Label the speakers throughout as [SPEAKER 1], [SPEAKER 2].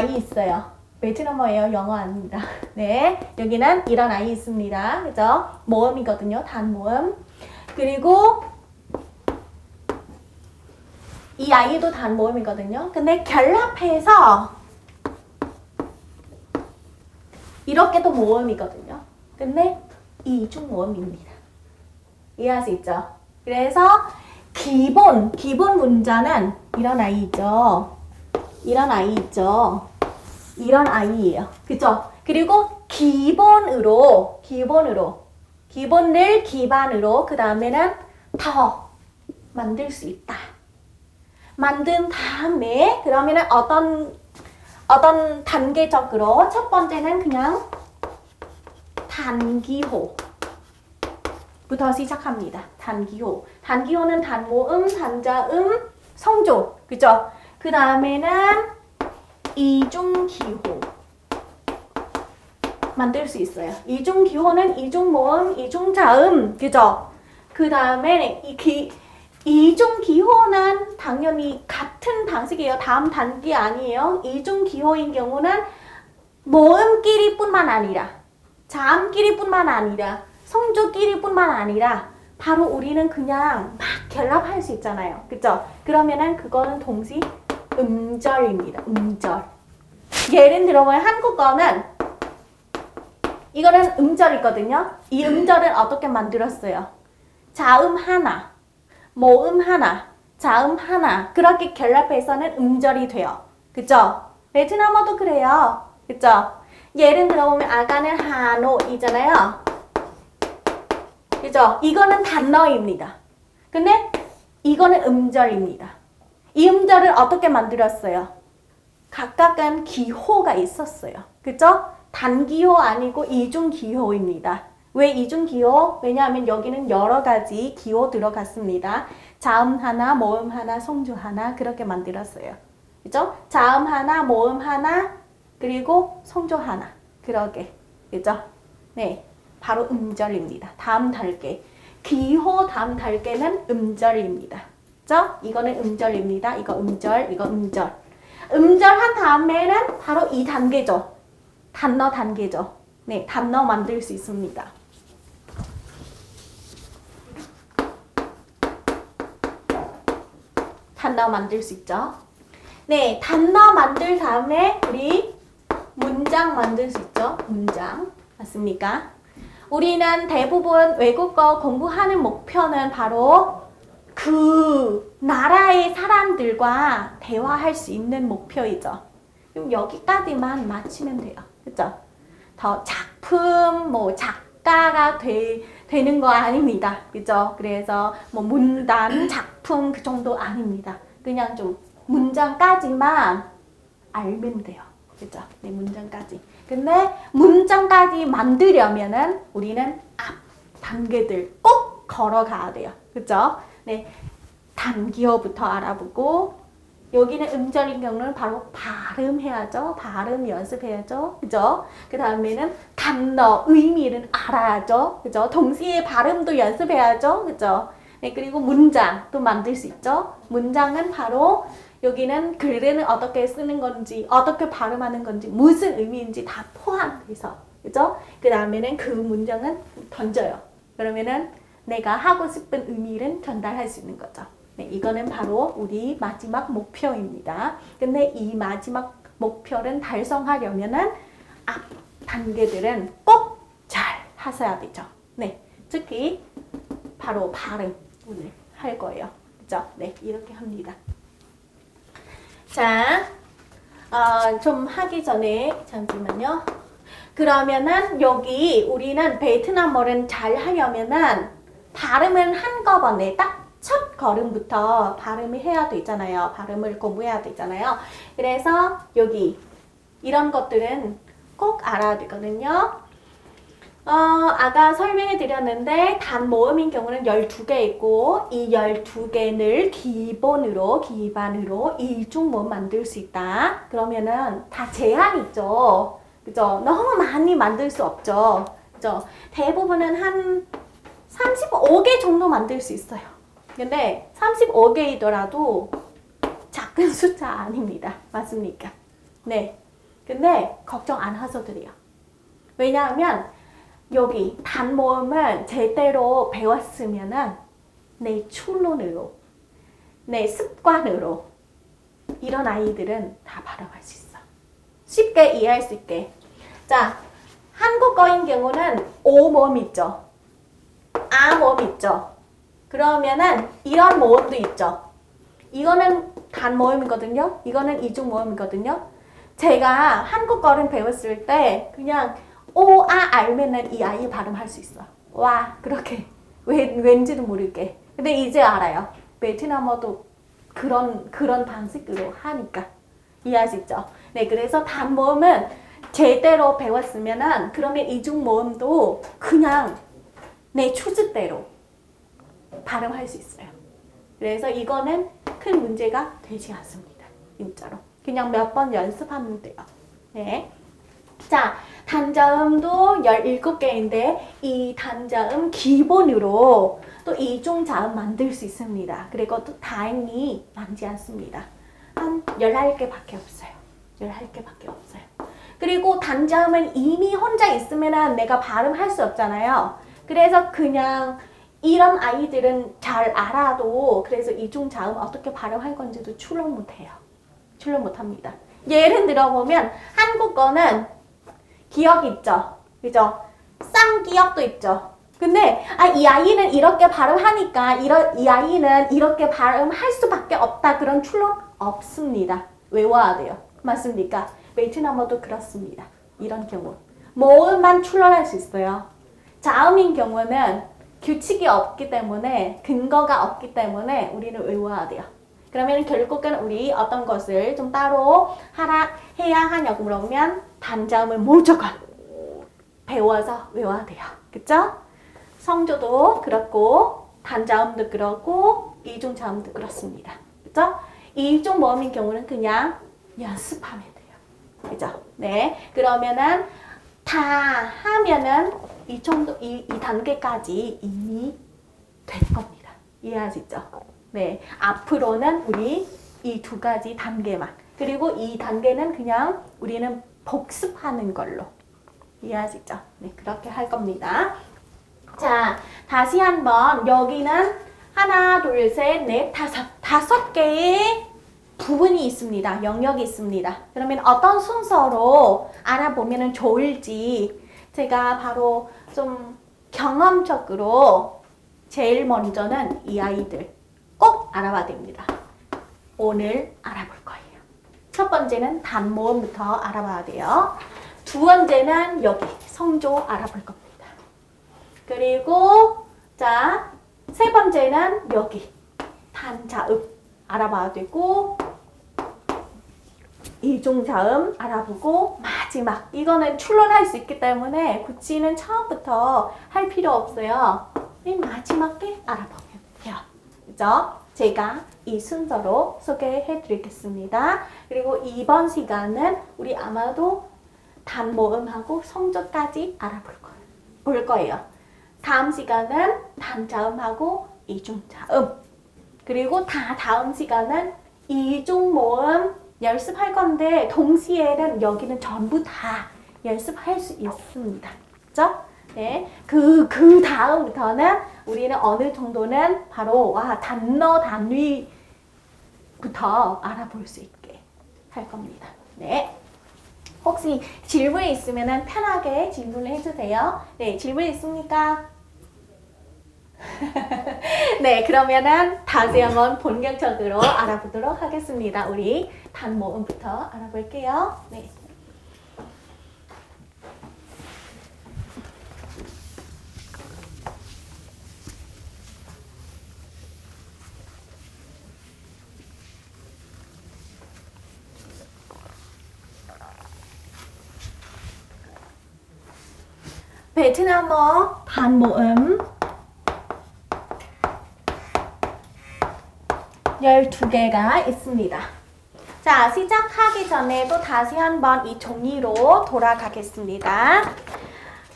[SPEAKER 1] 아이 있어요. 베트남어예요. 영어 아닙니다. 네, 여기는 이런 아이 있습니다. 그죠? 모음이거든요. 단모음. 그리고 이 아이도 단모음이거든요. 근데 결합해서 이렇게도 모음이거든요. 근데 이중 모음입니다. 이해할 수 있죠? 그래서 기본 문자는 이런 아이 있죠. 이런 아이 있죠. 이런 아이예요. 그죠? 그리고 기본을 기반으로 그 다음에는 더 만들 수 있다. 만든 다음에 그러면은 어떤 단계적으로 첫 번째는 그냥 단기호부터 시작합니다. 단기호는 단모음, 단자음, 성조. 그죠? 그 다음에는 이중기호 만들 수 있어요. 이중기호는 이중모음, 이중자음. 그죠? 그 다음에 이중기호는 당연히 같은 방식이에요. 다음 단계 아니에요. 이중기호인 경우는 모음끼리뿐만 아니라 자음끼리뿐만 아니라 성조끼리뿐만 아니라 바로 우리는 그냥 막 결합할 수 있잖아요. 그죠? 그러면은 그거는 동시 음절입니다. 음절. 예를 들어보면 한국어는 이거는 음절이거든요. 이 음절을 어떻게 만들었어요? 자음 하나, 모음 하나, 자음 하나 그렇게 결합해서는 음절이 돼요. 그죠? 베트남어도 그래요. 그죠? 예를 들어보면 아까는 한옥이잖아요. 그죠? 이거는 단어입니다. 근데 이거는 음절입니다. 이 음절을 어떻게 만들었어요? 각각은 기호가 있었어요. 그죠? 단기호 아니고 이중기호입니다. 왜 이중기호? 왜냐하면 여기는 여러 가지 기호 들어갔습니다. 자음 하나, 모음 하나, 성조 하나 그렇게 만들었어요. 그죠? 자음 하나, 모음 하나, 그리고 성조 하나. 그러게. 그죠? 네. 바로 음절입니다. 다음 단계. 기호 다음 단계는 음절입니다. 그죠? 이거는 음절입니다. 이거 음절, 이거 음절. 음절한 다음에는 바로 이 단계죠. 단어 단계죠. 네, 단어 만들 수 있습니다. 단어 만들 수 있죠. 네, 단어 만들 다음에 우리 문장 만들 수 있죠. 문장. 맞습니까? 우리는 대부분 외국어 공부하는 목표는 바로 그 나라의 사람들과 대화할 수 있는 목표이죠. 그럼 여기까지만 맞추면 돼요. 그죠? 더 작품, 작가가 되는 거 아닙니다. 그죠? 그래서 문단, 작품 그 정도 아닙니다. 그냥 좀 문장까지만 알면 돼요. 그죠? 네, 문장까지. 근데 문장까지 만들려면은 우리는 앞 단계들 꼭 걸어가야 돼요. 그죠? 네. 단기호부터 알아보고 여기는 음절인 경우는 바로 발음해야죠. 발음 연습해야죠. 그죠? 그 다음에는 단어, 의미를 알아야죠. 그죠? 동시에 발음도 연습해야죠. 그죠? 네, 그리고 문장도 만들 수 있죠. 문장은 바로 여기는 글은 어떻게 쓰는 건지, 어떻게 발음하는 건지, 무슨 의미인지 다 포함해서. 그죠? 그 다음에는 그 문장은 던져요. 그러면은 내가 하고 싶은 의미를 전달할 수 있는 거죠. 네, 이거는 바로 우리 마지막 목표입니다. 근데 이 마지막 목표를 달성하려면은 앞 단계들은 꼭 잘 하셔야 되죠. 네, 특히 바로 발음 오늘 할 거예요. 그죠? 네, 이렇게 합니다. 자, 좀 하기 전에 잠시만요. 그러면은 여기 우리는 베트남어를 잘 하려면은 발음은 한꺼번에 딱 첫 걸음부터 발음을 해야 되잖아요. 발음을 공부해야 되잖아요. 그래서 여기 이런 것들은 꼭 알아야 되거든요. 아까 설명해 드렸는데 단모음인 경우는 12개 있고 이 12개를 기반으로 이중모음 만들 수 있다. 그러면은 다 제한이 있죠. 그죠? 너무 많이 만들 수 없죠. 그죠? 대부분은 한 35개 정도 만들 수 있어요. 근데 35개이더라도 작은 숫자 아닙니다. 맞습니까? 네. 근데 걱정 안 하셔도 돼요. 왜냐하면 여기 단모음을 제대로 배웠으면은 내 출론으로, 내 습관으로 이런 아이들은 다 발음할 수 있어. 쉽게 이해할 수 있게. 자, 한국어인 경우는 오 모음 있죠. 아 모음 있죠. 그러면은 이런 모음도 있죠. 이거는 단 모음이거든요. 이거는 이중 모음이거든요. 제가 한국어를 배웠을 때 그냥 오, 아 알면은 이 아이 발음할 수 있어. 와, 그렇게 왠지도 모르게. 근데 이제 알아요. 베트남어도 그런 방식으로 하니까 이해하시죠? 네, 그래서 단 모음은 제대로 배웠으면은 그러면 이중 모음도 그냥 내 추주대로 발음할 수 있어요. 그래서 이거는 큰 문제가 되지 않습니다. 진짜로. 그냥 몇 번 연습하면 돼요. 네. 자, 단자음도 17개인데 이 단자음 기본으로 또 이중자음 만들 수 있습니다. 그리고 또 다행히 많지 않습니다. 한 11개밖에 없어요. 11개밖에 없어요. 그리고 단자음은 이미 혼자 있으면 내가 발음할 수 없잖아요. 그래서 그냥 이런 아이들은 잘 알아도 그래서 이중자음 어떻게 발음할 건지도 출력 못해요. 출력 못합니다. 예를 들어보면 한국어는 기억 있죠. 그죠? 쌍기역도 있죠. 근데 이 아이는 이렇게 발음하니까 이 아이는 이렇게 발음할 수밖에 없다. 그런 출력 없습니다. 외워야 돼요. 맞습니까? 베트남어도 그렇습니다. 이런 경우. 모음만 출력할 수 있어요. 자음인 경우는 규칙이 없기 때문에 근거가 없기 때문에 우리는 외워야 돼요. 그러면 결국은 우리 어떤 것을 좀 따로 해야 하냐고 물어보면 단자음을 무조건 배워서 외워야 돼요. 그쵸? 성조도 그렇고 단자음도 그렇고 이중자음도 그렇습니다. 그쵸? 이중 모음인 경우는 그냥 연습하면 돼요. 그죠? 네. 그러면은 다 하면은 이 정도, 이 단계까지 이미 된 겁니다. 이해하시죠? 네. 앞으로는 우리 이 두 가지 단계만. 그리고 이 단계는 그냥 우리는 복습하는 걸로. 이해하시죠? 네. 그렇게 할 겁니다. 자, 다시 한번 여기는 하나, 둘, 셋, 넷, 다섯 개의 부분이 있습니다. 영역이 있습니다. 그러면 어떤 순서로 알아보면 좋을지 제가 바로 좀 경험적으로 제일 먼저는 이 아이들 꼭 알아봐야 됩니다. 오늘 알아볼 거예요. 첫 번째는 단모음부터 알아봐야 돼요. 두 번째는 여기 성조 알아볼 겁니다. 그리고 자, 세 번째는 여기 단자음 알아봐야 되고 이중자음 알아보고 마지막 이거는 출론할 수 있기 때문에 굳이는 처음부터 할 필요 없어요. 맨 마지막에 알아보면 돼요. 그죠? 제가 이 순서로 소개해 드리겠습니다. 그리고 이번 시간은 우리 아마도 단모음하고 성조까지 알아볼 거예요. 다음 시간은 단자음하고 이중자음 그리고 다음 시간은 이중모음 연습할 건데 동시에는 여기는 전부 다 연습할 수 있습니다. 그죠? 네. 그 다음부터는 우리는 어느 정도는 바로 단어 단위부터 알아볼 수 있게 할 겁니다. 네. 혹시 질문이 있으면 편하게 질문을 해주세요. 네, 질문 있습니까? 네, 그러면은 다시 한번 본격적으로 알아보도록 하겠습니다. 우리 단모음부터 알아볼게요. 네. 베트남어 단모음 12개가 있습니다. 자, 시작하기 전에 또 다시 한번 이 종이로 돌아가겠습니다.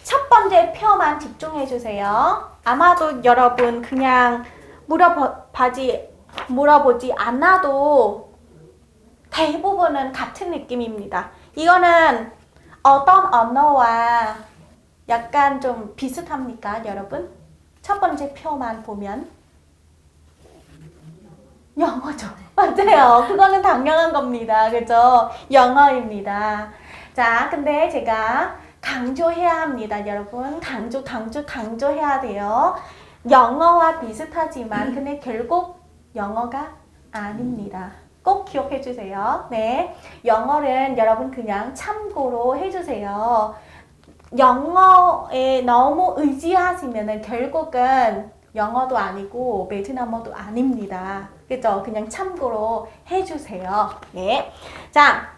[SPEAKER 1] 첫 번째 표만 집중해 주세요. 아마도 여러분 그냥 물어보지 않아도 대부분은 같은 느낌입니다. 이거는 어떤 언어와 약간 좀 비슷합니까, 여러분? 첫 번째 표만 보면 영어죠. 맞아요. 그거는 당연한 겁니다. 그죠? 영어입니다. 자, 근데 제가 강조해야 합니다, 여러분. 강조해야 돼요. 영어와 비슷하지만 근데 결국 영어가 아닙니다. 꼭 기억해 주세요. 네. 영어는 여러분 그냥 참고로 해주세요. 영어에 너무 의지하시면은 결국은 영어도 아니고 베트남어도 아닙니다. 그죠? 그냥 참고로 해주세요. 네. 자,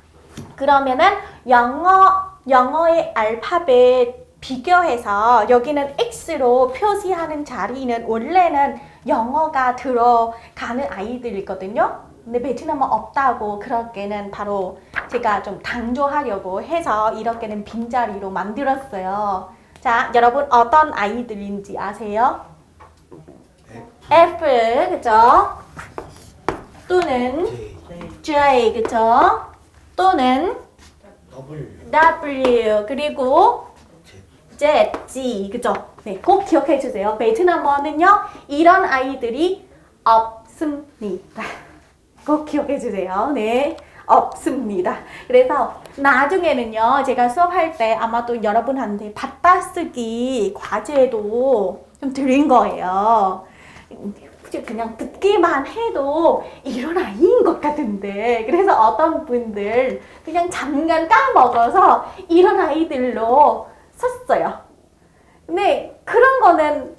[SPEAKER 1] 그러면은 영어의 알파벳 비교해서 여기는 X로 표시하는 자리는 원래는 영어가 들어가는 아이들이거든요. 근데 베트남어 없다고 그렇게는 바로 제가 좀 강조하려고 해서 이렇게는 빈자리로 만들었어요. 자, 여러분 어떤 아이들인지 아세요? F, 그죠? 또는 J, 그죠? 또는 W, 그리고 Z, G, 그죠? 네, 꼭 기억해 주세요. 베트남어는요, 이런 아이들이 없습니다. 꼭 기억해 주세요. 네, 없습니다. 그래서 나중에는요, 제가 수업할 때 아마도 여러분한테 받아쓰기 과제도 좀 드린 거예요. 그냥 듣기만 해도 이런 아이인 것 같은데, 그래서 어떤 분들 그냥 잠깐 까먹어서 이런 아이들로 썼어요. 근데 그런 거는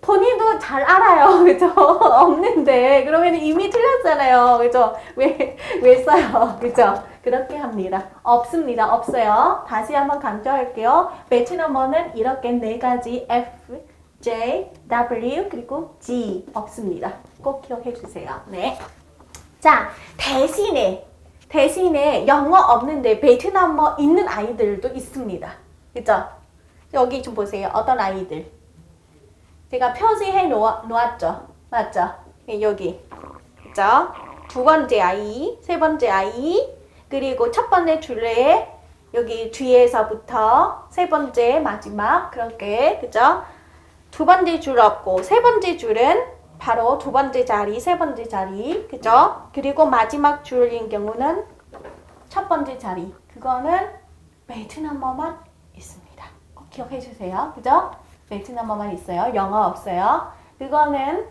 [SPEAKER 1] 본인도 잘 알아요. 그죠? 없는데 그러면 이미 틀렸잖아요. 그죠? 왜 써요? 그죠? 그렇게 합니다. 없습니다. 없어요. 다시 한번 강조할게요. 베트남어는 이렇게 네 가지 F, J, W 그리고 G 없습니다. 꼭 기억해 주세요. 네. 자, 대신에 영어 없는데 베트남어 있는 아이들도 있습니다. 그죠? 여기 좀 보세요. 어떤 아이들. 제가 표시해 놓았죠. 맞죠? 여기. 그죠? 두 번째 아이, 세 번째 아이, 그리고 첫 번째 줄에 여기 뒤에서부터 세 번째 마지막 그렇게. 그죠? 두 번째 줄 없고 세 번째 줄은 바로 두 번째 자리, 세 번째 자리. 그죠? 그리고 마지막 줄인 경우는 첫 번째 자리. 그거는 베트남어만 있습니다. 꼭 기억해 주세요. 그죠? 베트남어만 있어요. 영어 없어요. 그거는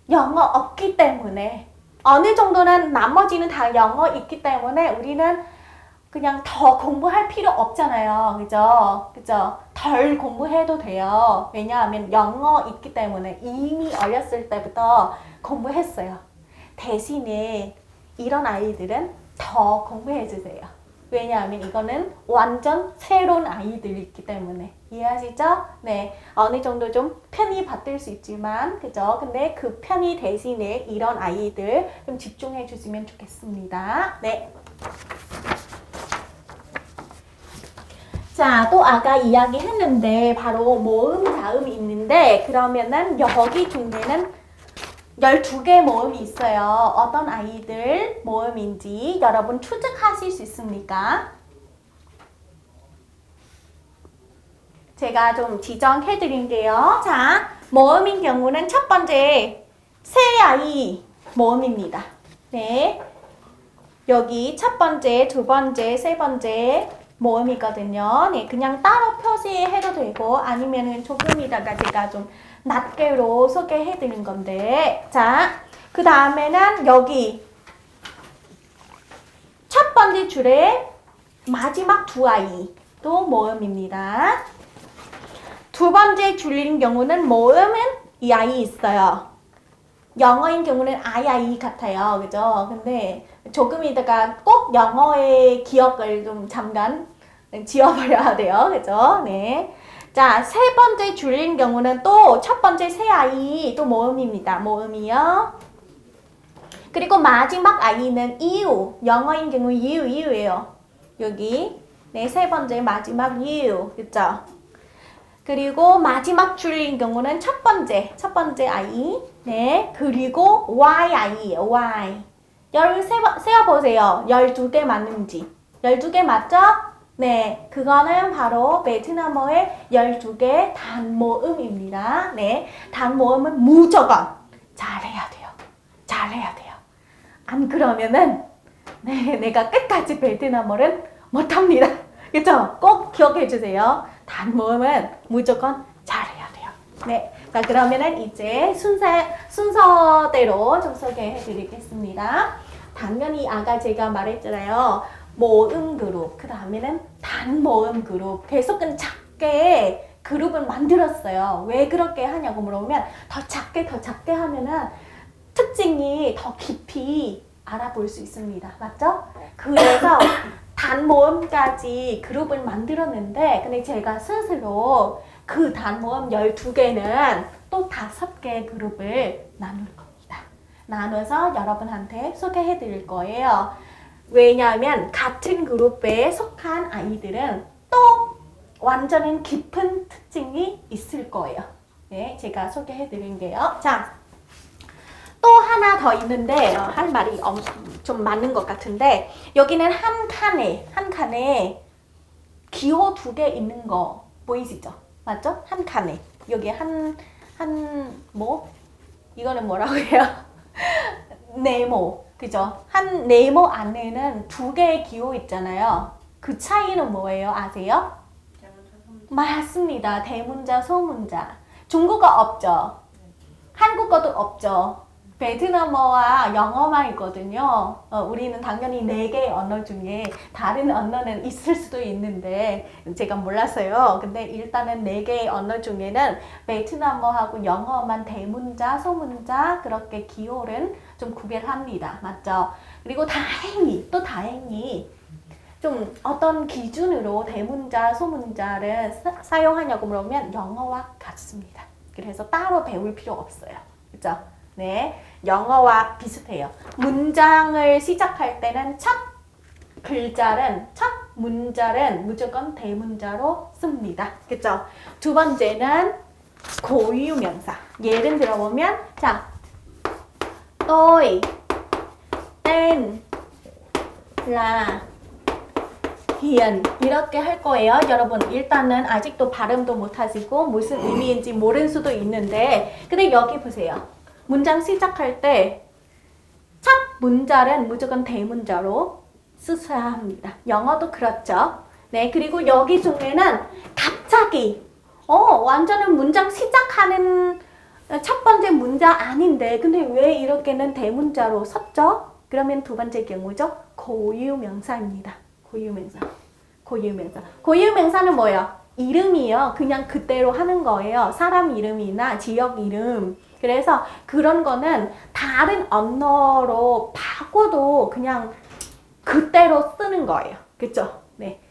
[SPEAKER 1] 영어 없기 때문에 어느 정도는 나머지는 다 영어 있기 때문에 우리는 그냥 더 공부할 필요 없잖아요. 그죠? 그죠? 덜 공부해도 돼요. 왜냐하면 영어 있기 때문에 이미 어렸을 때부터 공부했어요. 대신에 이런 아이들은 더 공부해 주세요. 왜냐하면 이거는 완전 새로운 아이들이 있기 때문에. 이해하시죠? 네. 어느 정도 좀 편히 받을 수 있지만, 그죠? 근데 그 편의 대신에 이런 아이들 좀 집중해 주시면 좋겠습니다. 네. 자, 또 아까 이야기했는데 바로 모음, 자음이 있는데 그러면은 여기 중에는 12개 모음이 있어요. 어떤 아이들 모음인지 여러분 추측하실 수 있습니까? 제가 좀 지정해 드릴게요. 자, 모음인 경우는 첫 번째 새 아이 모음입니다. 네. 여기 첫 번째, 두 번째, 세 번째 모음이거든요. 네, 그냥 따로 표시해도 되고 아니면은 조금이다가 제가 좀 낱개로 소개해 드린 건데, 자, 그 다음에는 여기 첫 번째 줄에 마지막 두 아이도 모음입니다. 두 번째 줄인 경우는 모음은 이 아이 있어요. 영어인 경우는 아이 같아요. 그죠? 근데 조금이다가 꼭 영어의 기억을 좀 잠깐 지워버려야 돼요. 그죠? 네. 자, 세 번째 줄인 경우는 또 첫 번째 새 아이 또 모음입니다. 모음이요. 그리고 마지막 아이는 이유. 영어인 경우 이유예요. 여기. 네, 세 번째 마지막 이유. 그죠? 그리고 마지막 줄인 경우는 첫 번째 아이. 네, 그리고 Y 아이예요. Y. 세어보세요. 12개 맞는지. 12개 맞죠? 네, 그거는 바로 베트남어의 12개 단모음입니다. 네, 단모음은 무조건 잘해야 돼요. 잘해야 돼요. 안 그러면은 네, 내가 끝까지 베트남어를 못합니다. 그쵸? 꼭 기억해 주세요. 단모음은 무조건 잘해야 돼요. 네, 자 그러면은 이제 순서대로 좀 소개해 드리겠습니다. 당연히 아까 제가 말했잖아요. 모음 그룹, 그 다음에는 단모음 그룹. 계속은 작게 그룹을 만들었어요. 왜 그렇게 하냐고 물어보면 더 작게 하면은 특징이 더 깊이 알아볼 수 있습니다. 맞죠? 그래서 단모음까지 그룹을 만들었는데 근데 제가 스스로 그 단모음 12개는 또 5개 그룹을 나눌 겁니다. 나눠서 여러분한테 소개해 드릴 거예요. 왜냐하면 같은 그룹에 속한 아이들은 또 완전히 깊은 특징이 있을 거예요. 네, 제가 소개해 드릴게요. 자, 또 하나 더 있는데 할 말이 좀 많은 것 같은데 여기는 한 칸에 기호 2개 있는 거 보이시죠? 맞죠? 한 칸에 여기 뭐 이거는 뭐라고 해요? 네모 그죠? 한 네모 안에는 2개의 기호 있잖아요. 그 차이는 뭐예요? 아세요? 맞습니다. 대문자, 소문자. 중국어 없죠? 한국어도 없죠? 베트남어와 영어만 있거든요. 우리는 당연히 4개의 언어 중에 다른 언어는 있을 수도 있는데 제가 몰랐어요. 근데 일단은 4개의 언어 중에는 베트남어하고 영어만 대문자, 소문자 그렇게 기호는 좀 구별합니다. 맞죠? 그리고 다행히 좀 어떤 기준으로 대문자, 소문자를 사용하냐고 물으면 영어와 같습니다. 그래서 따로 배울 필요 없어요. 그죠? 네, 영어와 비슷해요. 문장을 시작할 때는 첫 문자는 무조건 대문자로 씁니다. 그죠? 두 번째는 고유명사. 예를 들어보면 자, tôi, tên, là, hiền 이렇게 할 거예요. 여러분 일단은 아직도 발음도 못하시고 무슨 의미인지 모를 수도 있는데 근데 여기 보세요. 문장 시작할 때 첫 문자는 무조건 대문자로 쓰셔야 합니다. 영어도 그렇죠. 네, 그리고 여기 중에는 갑자기 완전히 문장 시작하는 첫 번째 문자 아닌데 근데 왜 이렇게는 대문자로 썼죠? 그러면 두 번째 경우죠. 고유명사입니다. 고유명사는 뭐예요? 이름이요. 그냥 그대로 하는 거예요. 사람 이름이나 지역 이름. 그래서 그런 거는 다른 언어로 바꿔도 그냥 그대로 쓰는 거예요. 그쵸? 네.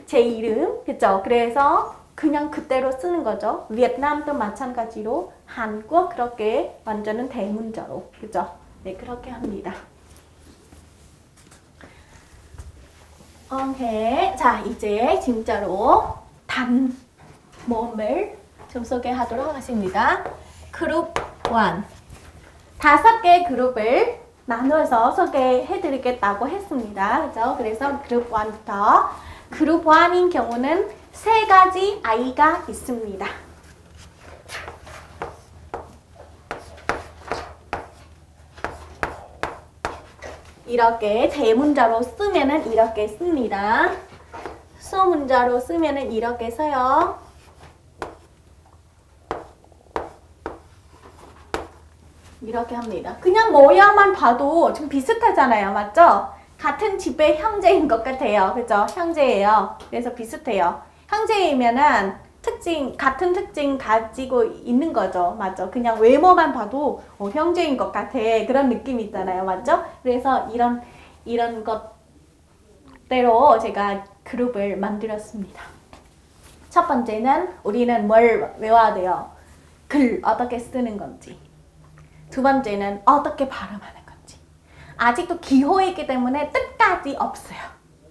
[SPEAKER 1] 제 이름. 그쵸? 그래서 그냥 그대로 쓰는 거죠. 베트남도 마찬가지로 한국 그렇게 완전은 대문자로. 그죠? 네, 그렇게 합니다. 오케이. 자, 이제 진짜로 단모음을 좀 소개하도록 하겠습니다. 그룹 1. 5개 그룹을 나눠서 소개해드리겠다고 했습니다. 그죠? 그래서 그룹 1부터 그룹 1인 경우는 3가지 아이가 있습니다. 이렇게 대문자로 쓰면은 이렇게 씁니다. 소문자로 쓰면은 이렇게 써요. 이렇게 합니다. 그냥 모양만 봐도 좀 비슷하잖아요. 맞죠? 같은 집의 형제인 것 같아요. 그죠? 형제예요. 그래서 비슷해요. 형제이면은 같은 특징 가지고 있는 거죠. 맞죠? 그냥 외모만 봐도 형제인 것 같아. 그런 느낌이 있잖아요. 맞죠? 그래서 이런 것대로 제가 그룹을 만들었습니다. 첫 번째는 우리는 뭘 외워야 돼요? 글 어떻게 쓰는 건지. 두 번째는 어떻게 발음하는 건지. 아직도 기호이기 때문에 뜻까지 없어요.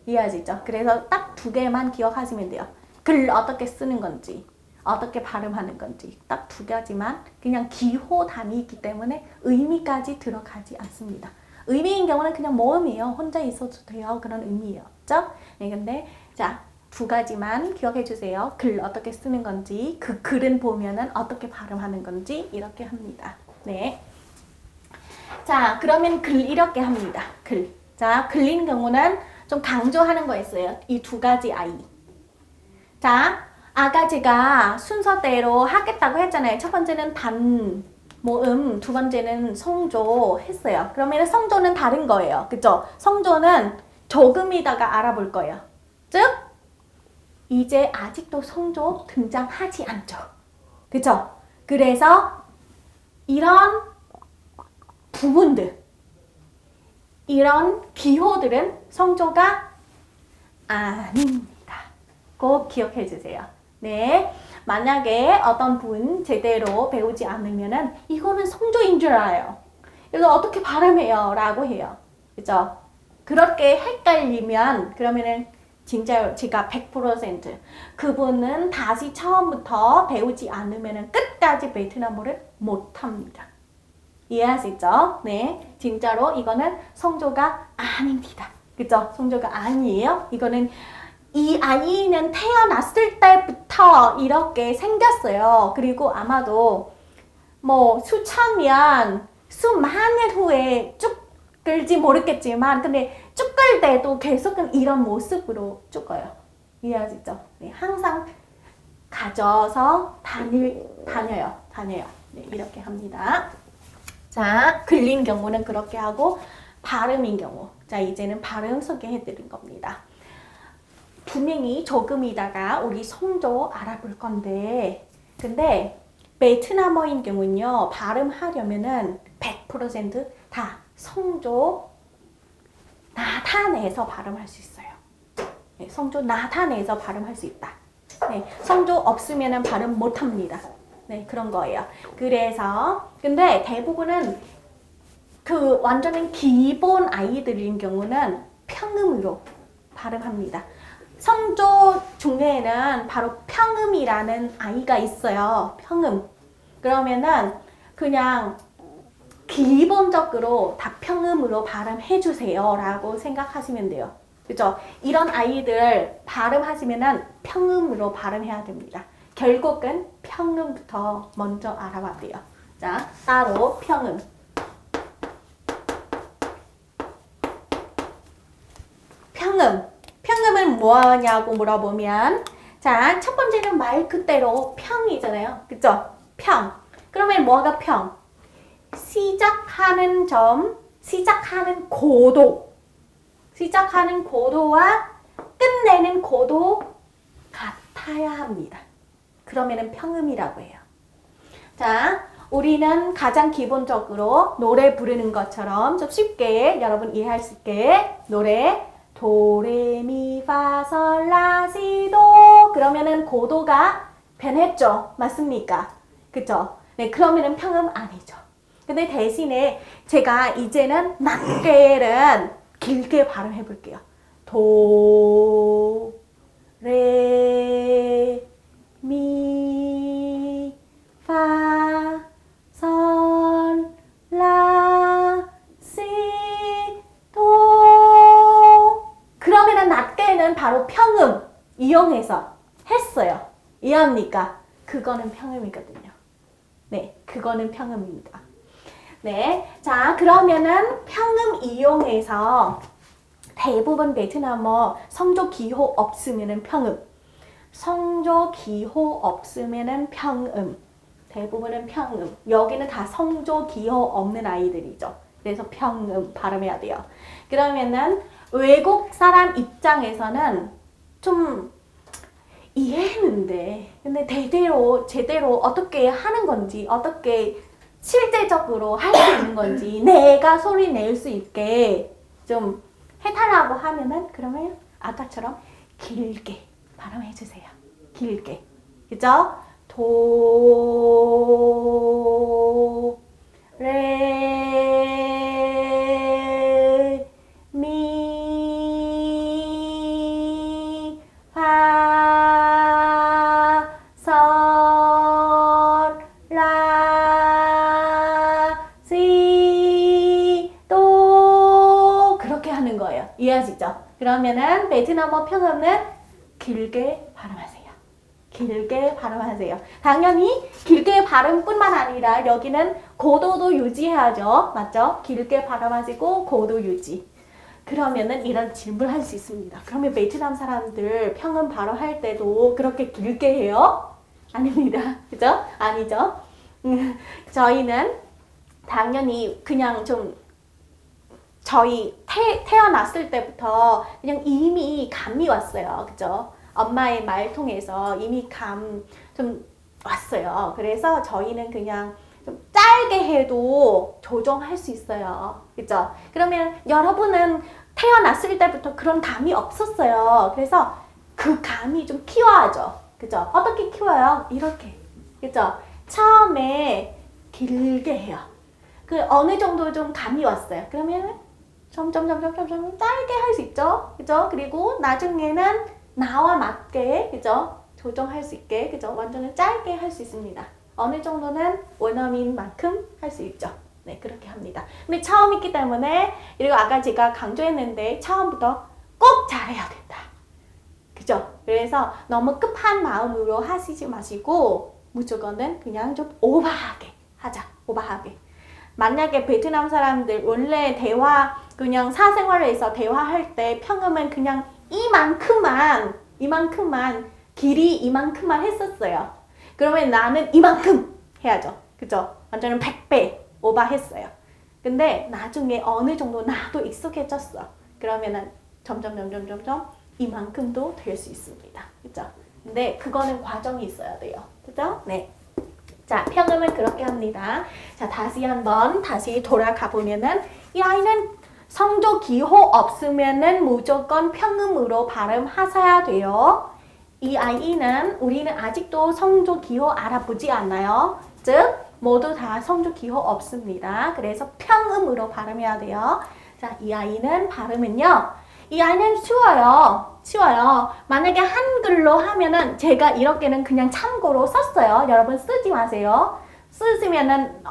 [SPEAKER 1] 이해하시죠? 그래서 딱 2개만 기억하시면 돼요. 글 어떻게 쓰는 건지, 어떻게 발음하는 건지 딱 2가지만 그냥 기호 단위이기 때문에 의미까지 들어가지 않습니다. 의미인 경우는 그냥 모음이에요. 혼자 있어도 돼요. 그런 의미예요. 맞죠? 네, 근데 자, 두 가지만 기억해 주세요. 글 어떻게 쓰는 건지, 그 글은 보면은 어떻게 발음하는 건지 이렇게 합니다. 네. 자, 그러면 글 이렇게 합니다. 글. 자, 글린 경우는 좀 강조하는 거 있어요. 이 두 가지 아이. 자, 아까 제가 순서대로 하겠다고 했잖아요. 첫 번째는 단, 모음, 두 번째는 성조 했어요. 그러면 성조는 다른 거예요. 그죠? 성조는 조금이다가 알아볼 거예요. 즉, 이제 아직도 성조 등장하지 않죠. 그죠? 그래서 이런 부분들, 이런 기호들은 성조가 아닙니다. 꼭 기억해 주세요. 네. 만약에 어떤 분 제대로 배우지 않으면은 이거는 성조인 줄 알아요. 이거 어떻게 발음해요? 라고 해요. 그죠? 그렇게 헷갈리면 그러면은 진짜 제가 100% 그분은 다시 처음부터 배우지 않으면은 끝까지 베트남어를 못합니다. 이해하시죠? 네. 진짜로 이거는 성조가 아닙니다. 그죠? 성조가 아니에요. 이거는 이 아이는 태어났을 때부터 이렇게 생겼어요. 그리고 아마도 뭐 수천 년, 수만 년 후에 쭉 끌지 모르겠지만 근데 쭉 끌 때도 계속은 이런 모습으로 쭉 가요. 이해하시죠? 네, 항상 가져서 다녀요. 네, 이렇게 합니다. 자, 글린 경우는 그렇게 하고 발음인 경우. 자, 이제는 발음 소개해 드린 겁니다. 분명히 조금이다가 우리 성조 알아볼 건데 근데 베트남어인 경우는요. 발음하려면은 100%다 성조 나타내서 발음할 수 있어요. 네, 성조 나타내서 발음할 수 있다. 네, 성조 없으면은 발음 못합니다. 네, 그런 거예요. 그래서 근데 대부분은 그 완전히 기본 아이들인 경우는 평음으로 발음합니다. 성조 중에는 바로 평음이라는 아이가 있어요. 평음. 그러면은 그냥 기본적으로 다 평음으로 발음해 주세요 라고 생각하시면 돼요. 그죠? 이런 아이들 발음하시면은 평음으로 발음해야 됩니다. 결국은 평음부터 먼저 알아봐야 돼요. 자, 따로 평음. 평음은 뭐냐고 물어보면 자, 첫 번째는 말 그대로 평이잖아요. 그죠? 평. 그러면 뭐가 평? 시작하는 점, 시작하는 고도. 시작하는 고도와 끝내는 고도 같아야 합니다. 그러면은 평음이라고 해요. 자, 우리는 가장 기본적으로 노래 부르는 것처럼 좀 쉽게 여러분 이해할 수 있게 노래 도레미파솔라시도 그러면은 고도가 변했죠. 맞습니까? 그죠? 네, 그러면은 평음 아니죠. 근데 대신에 제가 이제는 낱개를 길게 발음해 볼게요. 도, 레, 미, 파, 솔, 라, 시, 도. 그러면은 낱개는 바로 평음 이용해서 했어요. 이해합니까? 그거는 평음이거든요. 네, 그거는 평음입니다. 네, 자 그러면은 평음 이용해서 대부분 베트남어 성조 기호 없으면은 평음, 성조 기호 없으면은 평음, 대부분은 평음. 여기는 다 성조 기호 없는 아이들이죠. 그래서 평음 발음해야 돼요. 그러면은 외국 사람 입장에서는 좀 이해했는데 근데 제대로 어떻게 하는 건지 어떻게 실제적으로 할 수 있는 건지 내가 소리 낼 수 있게 좀 해달라고 하면은 그러면 아까처럼 길게 발음해 주세요. 길게. 그죠? 도, 레, 미, 파, 솔, 라, 시, 도 그렇게 하는 거예요. 이해하시죠? 그러면은 베트남어 평음은 길게 발음하세요. 길게 발음하세요. 당연히 길게 발음뿐만 아니라 여기는 고도도 유지해야죠. 맞죠? 길게 발음하시고 고도 유지. 그러면은 이런 질문을 할 수 있습니다. 그러면 베트남 사람들 평음 발음할 때도 그렇게 길게 해요? 아닙니다. 그죠? 아니죠? 저희는 당연히 그냥 좀 저희 태어났을 때부터 그냥 이미 감이 왔어요. 그죠? 엄마의 말 통해서 이미 감 좀 왔어요. 그래서 저희는 그냥 좀 짧게 해도 조정할 수 있어요. 그죠? 그러면 여러분은 태어났을 때부터 그런 감이 없었어요. 그래서 그 감이 좀 키워야죠. 그죠? 어떻게 키워요? 이렇게. 그죠? 처음에 길게 해요. 그 어느 정도 좀 감이 왔어요. 그러면 점점 짧게 할 수 있죠. 그죠? 그리고 나중에는 나와 맞게, 그죠? 조정할 수 있게, 그죠? 완전히 짧게 할 수 있습니다. 어느 정도는 원어민 만큼 할 수 있죠. 네, 그렇게 합니다. 근데 처음이기 때문에, 그리고 아까 제가 강조했는데, 처음부터 꼭 잘해야 된다. 그죠? 그래서 너무 급한 마음으로 하시지 마시고, 무조건은 그냥 좀 오버하게 하자. 오버하게. 만약에 베트남 사람들 원래 대화, 그냥 사생활에서 대화할 때 평음은 그냥 이만큼만, 길이 이만큼만 했었어요. 그러면 나는 이만큼 해야죠. 그죠? 완전히 100배 오버했어요. 근데 나중에 어느 정도 나도 익숙해졌어. 그러면은 점점 이만큼도 될 수 있습니다. 그죠? 근데 그거는 과정이 있어야 돼요. 그죠? 네. 자, 평음은 그렇게 합니다. 자, 다시 돌아가 보면은 이 아이는 성조 기호 없으면은 무조건 평음으로 발음하셔야 돼요. 이 아이는 우리는 아직도 성조 기호 알아보지 않아요. 즉 모두 다 성조 기호 없습니다. 그래서 평음으로 발음해야 돼요. 자, 이 아이는 발음은요. 이 아이는 쉬워요. 만약에 한글로 하면은 제가 이렇게는 그냥 참고로 썼어요. 여러분 쓰지 마세요. 쓰시면은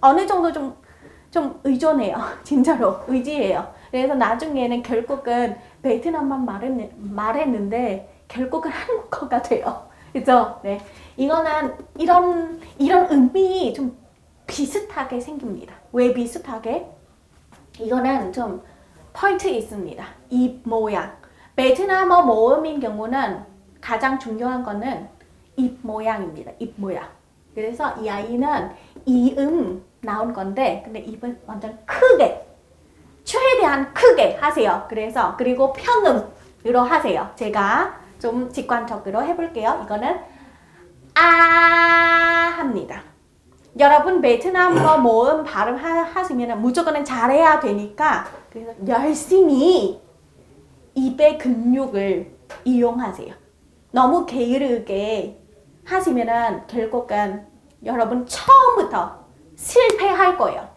[SPEAKER 1] 어느 정도 좀 의존해요. 진짜로 의지해요. 그래서 나중에는 결국은 베트남만 말했는데 결국은 한국어가 돼요. 그죠? 네. 이거는 이런 의미 좀 비슷하게 생깁니다. 왜 비슷하게? 이거는 좀 포인트 있습니다. 입 모양. 베트남어 모음인 경우는 가장 중요한 거는 입 모양입니다. 입 모양. 그래서 이 아이는 이음 나온 건데, 근데 입은 완전 크게, 최대한 크게 하세요. 그리고 평음으로 하세요. 제가 좀 직관적으로 해볼게요. 이거는 합니다. 여러분 베트남어 모음 발음 하시면 무조건 잘해야 되니까 그래서 열심히 입의 근육을 이용하세요. 너무 게으르게 하시면 결국은 여러분 처음부터 실패할 거예요.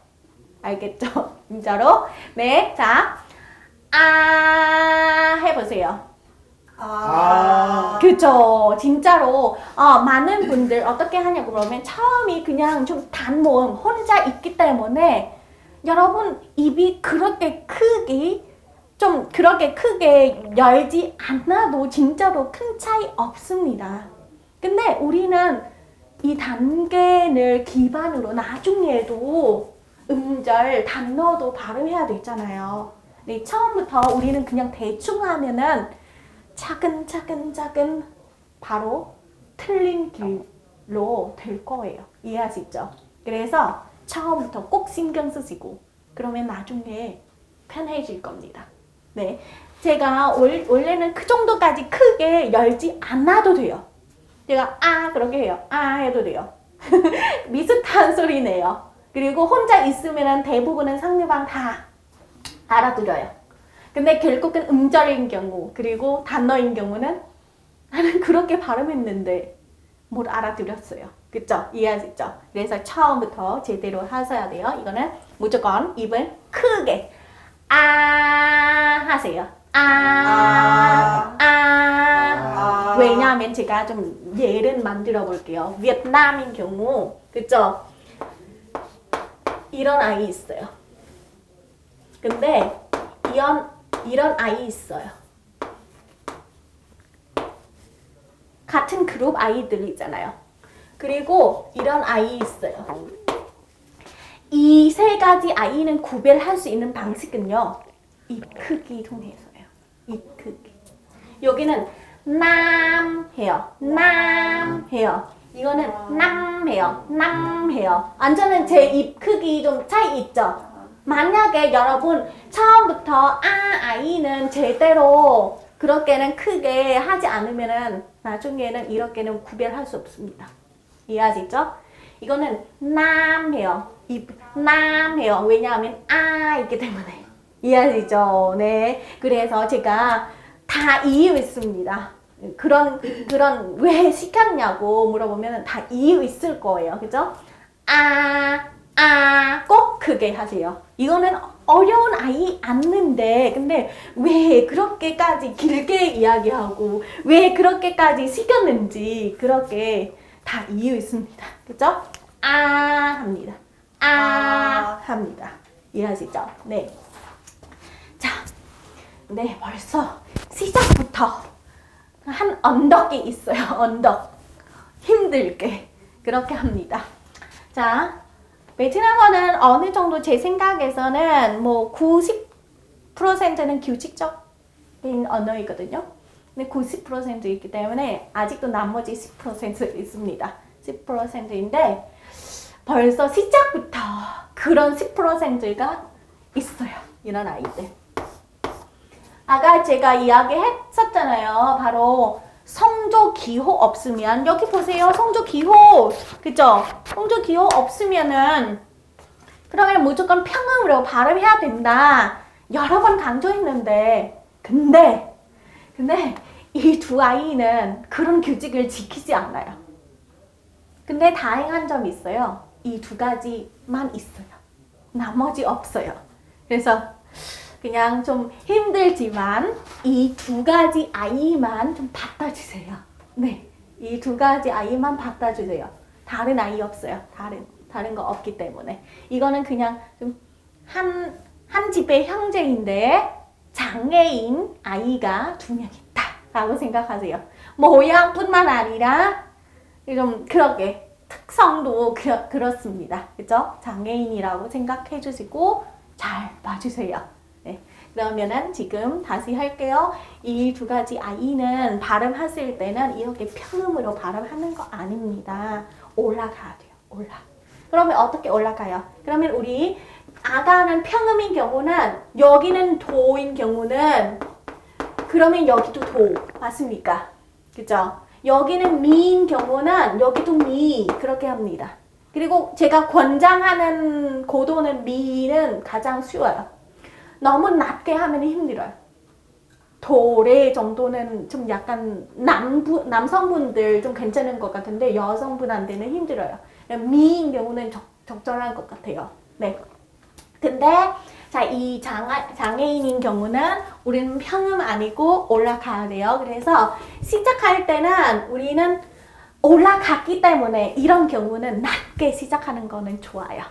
[SPEAKER 1] 알겠죠? 진짜로? 네, 자, 해보세요. 그쵸. 진짜로 많은 분들 어떻게 하냐고 그러면 처음이 그냥 좀 단모음 혼자 있기 때문에 여러분 입이 그렇게 크게 열지 않아도 진짜로 큰 차이 없습니다. 근데 우리는 이 단계를 기반으로 나중에도 음절, 단어도 발음해야 되잖아요. 네, 처음부터 우리는 그냥 대충 하면은 차근차근 바로 틀린 길로 될 거예요. 이해하시죠? 그래서 처음부터 꼭 신경 쓰시고 그러면 나중에 편해질 겁니다. 네, 제가 원래는 그 정도까지 크게 열지 않아도 돼요. 제가 그렇게 해요. 해도 돼요. 비슷한 소리 내요. 그리고 혼자 있으면 대부분은 상대방 다 알아들어요. 근데 결국은 음절인 경우 그리고 단어인 경우는 나는 그렇게 발음했는데 못 알아들었어요. 그쵸? 이해하시죠? 그래서 처음부터 제대로 하셔야 돼요. 이거는 무조건 입을 크게 하세요. 왜냐하면 제가 좀 예를 만들어 볼게요. 베트남인 경우 그쵸? 이런 아이 있어요. 근데 이런 아이 있어요. 같은 그룹 아이들 있잖아요. 그리고 이런 아이 있어요. 이 세 가지 아이는 구별할 수 있는 방식은요. 입 크기 통해서요. 입 크기. 여기는 남 해요. 남 해요. 이거는 남 해요. 남 해요. 완전히 제 입 크기 좀 차이 있죠? 만약에 여러분 처음부터 아이는 제대로 그렇게는 크게 하지 않으면은 나중에는 이렇게는 구별할 수 없습니다. 이해하시죠? 이거는 남해요. 남해요. 왜냐하면 있기 때문에. 이해하시죠? 네. 그래서 제가 다 이유 있습니다. 그런 왜 시켰냐고 물어보면 다 이유 있을 거예요. 그죠? 꼭 크게 하세요. 이거는 어려운 아이 않는데 근데 왜 그렇게까지 길게 이야기하고 왜 그렇게까지 시켰는지 그렇게 다 이유 있습니다. 그죠? 합니다. 합니다. 이해하시죠? 네. 자, 네 벌써 시작부터 한 언덕이 있어요. 언덕. 힘들게 그렇게 합니다. 자, 베트남어는 어느 정도 제 생각에서는 뭐 90%는 규칙적인 언어이거든요. 근데 90% 있기 때문에 아직도 나머지 10% 있습니다. 10%인데 벌써 시작부터 그런 10%가 있어요. 이런 아이들. 아까 제가 이야기했었잖아요. 바로 성조 기호 없으면 여기 보세요. 성조 기호 그죠? 성조 기호 없으면은 그러면 무조건 평음으로 발음해야 된다. 여러 번 강조했는데 근데 이 두 아이는 그런 규칙을 지키지 않아요. 근데 다행한 점이 있어요. 이 두 가지만 있어요. 나머지 없어요. 그래서 그냥 좀 힘들지만 이 두 가지 아이만 좀 받아주세요. 네, 이 두 가지 아이만 받아주세요. 다른 아이 없어요. 다른 거 없기 때문에 이거는 그냥 좀 한 집의 형제인데 장애인 아이가 2명 있다라고 생각하세요. 모양뿐만 아니라 좀 그렇게 특성도 그렇습니다. 그죠? 장애인이라고 생각해 주시고 잘 봐주세요. 네. 그러면은 지금 다시 할게요. 이 두 가지 아이는 발음하실 때는 이렇게 평음으로 발음하는 거 아닙니다. 올라가야 돼요. 그러면 어떻게 올라가요? 그러면 우리 아가는 평음인 경우는 여기는 도인 경우는 그러면 여기도 도 맞습니까? 그죠? 여기는 미인 경우는 여기도 미 그렇게 합니다. 그리고 제가 권장하는 고도는 미는 가장 쉬워요. 너무 낮게 하면 힘들어요. 도레 정도는 좀 약간 남성분들 좀 괜찮은 것 같은데 여성분한테는 힘들어요. 미인 경우는 적절한 것 같아요. 네. 근데 자, 이 장애인인 경우는 우리는 평음 아니고 올라가야 돼요. 그래서 시작할 때는 우리는 올라갔기 때문에 이런 경우는 낮게 시작하는 거는 좋아요.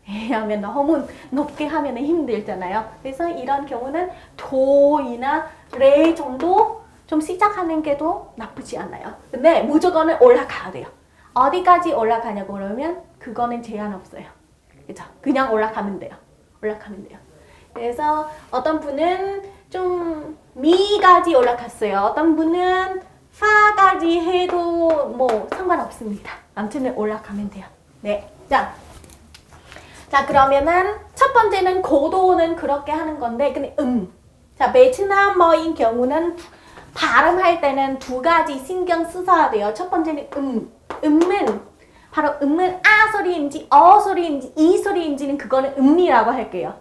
[SPEAKER 1] 왜냐하면 너무 높게 하면 힘들잖아요. 그래서 이런 경우는 도이나 레 정도 좀 시작하는 게도 나쁘지 않아요. 근데 무조건 올라가야 돼요. 어디까지 올라가냐고 그러면 그거는 제한 없어요. 그죠? 그냥 올라가면 돼요. 그래서 어떤 분은 좀 미까지 올라갔어요. 어떤 분은 파까지 해도 뭐 상관없습니다. 아무튼 올라가면 돼요. 네. 자, 그러면은 첫 번째는 고도는 그렇게 하는 건데 근데 자, 베트남어인 경우는 발음할 때는 두 가지 신경 쓰셔야 돼요. 첫 번째는 음은 아 소리인지 어 소리인지 이 소리인지는 그거는 음이라고 할게요.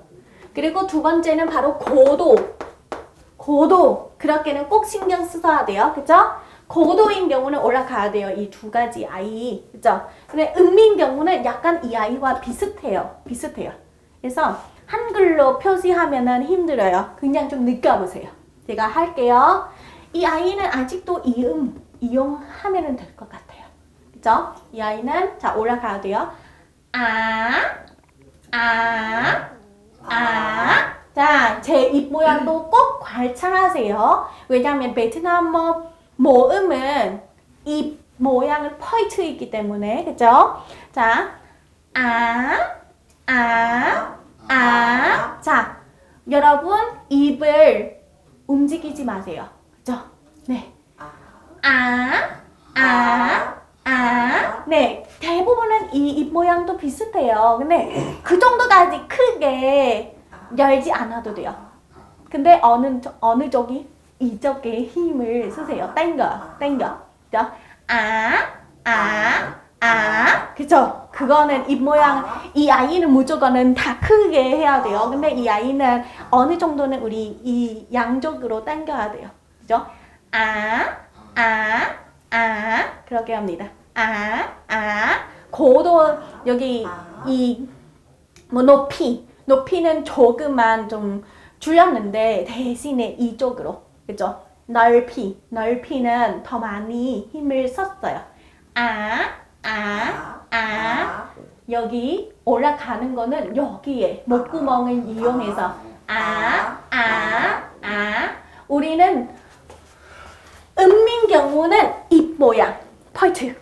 [SPEAKER 1] 그리고 두 번째는 바로 고도 그렇게는 꼭 신경 쓰셔야 돼요. 그죠? 고도인 경우는 올라가야 돼요. 이 두 가지 아이. 그죠? 근데 음인 경우는 약간 이 아이와 비슷해요. 그래서 한글로 표시하면은 힘들어요. 그냥 좀 느껴보세요. 제가 할게요. 이 아이는 아직도 이음 이용하면 될 것 같아요. 그죠? 이 아이는 자 올라가야 돼요. 자, 제 입 모양도 꼭 관찰하세요. 왜냐하면 베트남어 모음은 입 모양은 포인트이기 때문에, 그죠? 자, 자, 여러분 입을 움직이지 마세요. 그죠? 네. 네. 대부분은 이 입 모양도 비슷해요. 근데 그 정도까지 크게 열지 않아도 돼요. 근데 어느 쪽이 이쪽에 힘을 쓰세요. 당겨. 그죠? 그죠? 그거는 입 모양, 이 아이는 무조건은 다 크게 해야 돼요. 근데 이 아이는 어느 정도는 우리 이 양쪽으로 당겨야 돼요. 그죠? 그렇게 합니다. 고도, 여기 이 뭐 높이는 조금만 좀 줄였는데 대신에 이쪽으로, 그죠? 넓이는 더 많이 힘을 썼어요. 여기 올라가는 거는 여기에 목구멍을 이용해서 우리는 음민 경우는 입 모양 포인트,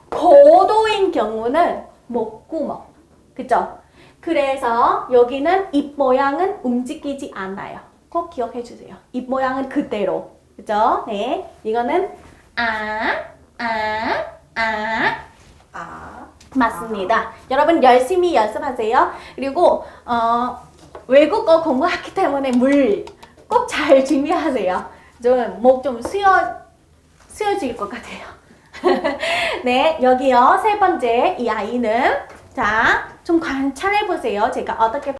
[SPEAKER 1] 고도인 경우는 목구멍, 그죠? 그래서 여기는 입 모양은 움직이지 않아요. 꼭 기억해 주세요. 입 모양은 그대로, 그죠? 네, 이거는 맞습니다. 여러분 열심히 연습하세요. 그리고 외국어 공부하기 때문에 물 꼭 잘 준비하세요. 좀 목 좀 쉬어질 것 같아요. 네, 여기요. 세 번째 이 아이는 자, 좀 관찰해 보세요. 제가 어떻게